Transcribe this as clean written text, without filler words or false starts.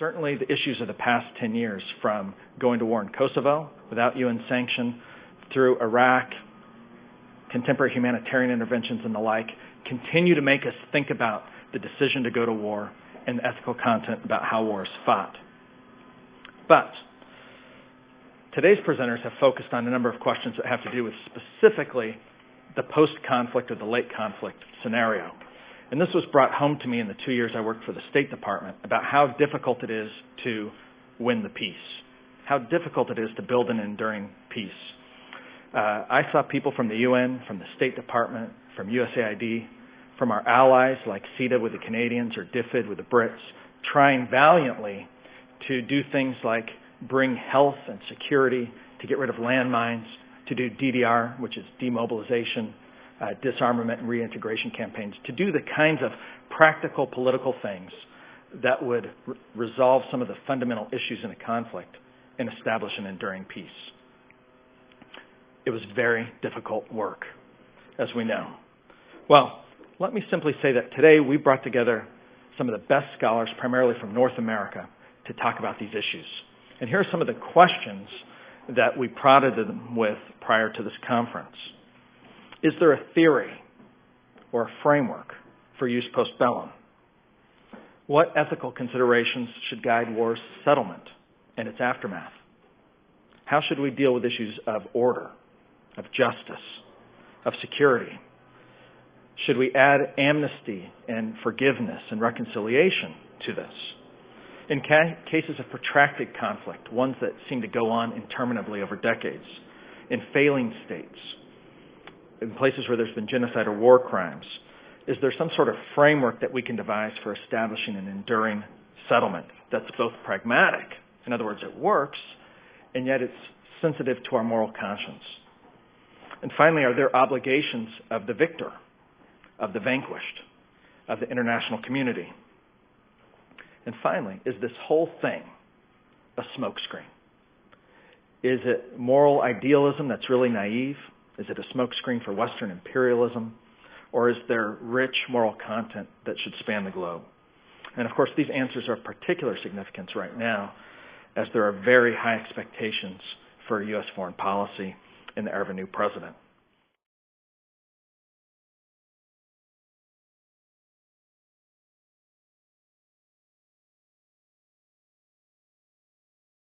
Certainly the issues of the past 10 years, from going to war in Kosovo without UN sanction, through Iraq, contemporary humanitarian interventions and the like, continue to make us think about the decision to go to war and the ethical content about how war is fought. But today's presenters have focused on a number of questions that have to do with specifically the post-conflict or the late conflict scenario. And this was brought home to me in the 2 years I worked for the State Department about how difficult it is to win the peace, how difficult it is to build an enduring peace. I saw people from the UN, from the State Department, from USAID, from our allies like CETA with the Canadians or DFID with the Brits, trying valiantly to do things like bring health and security, to get rid of landmines, to do DDR, which is demobilization, disarmament and reintegration campaigns, to do the kinds of practical political things that would resolve some of the fundamental issues in a conflict and establish an enduring peace. It was very difficult work, as we know. Well, let me simply say that today we brought together some of the best scholars, primarily from North America, to talk about these issues. And here are some of the questions that we prodded them with prior to this conference. Is there a theory or a framework for use post-bellum? What ethical considerations should guide war's settlement and its aftermath? How should we deal with issues of order, of justice, of security? Should we add amnesty and forgiveness and reconciliation to this? In cases of protracted conflict, ones that seem to go on interminably over decades, in failing states, in places where there's been genocide or war crimes, is there some sort of framework that we can devise for establishing an enduring settlement that's both pragmatic, in other words, it works, and yet it's sensitive to our moral conscience? And finally, are there obligations of the victor, of the vanquished, of the international community? And finally, is this whole thing a smokescreen? Is it moral idealism that's really naive? Is it a smokescreen for Western imperialism? Or is there rich moral content that should span the globe? And of course, these answers are of particular significance right now, as there are very high expectations for U.S. foreign policy in the era of a new president.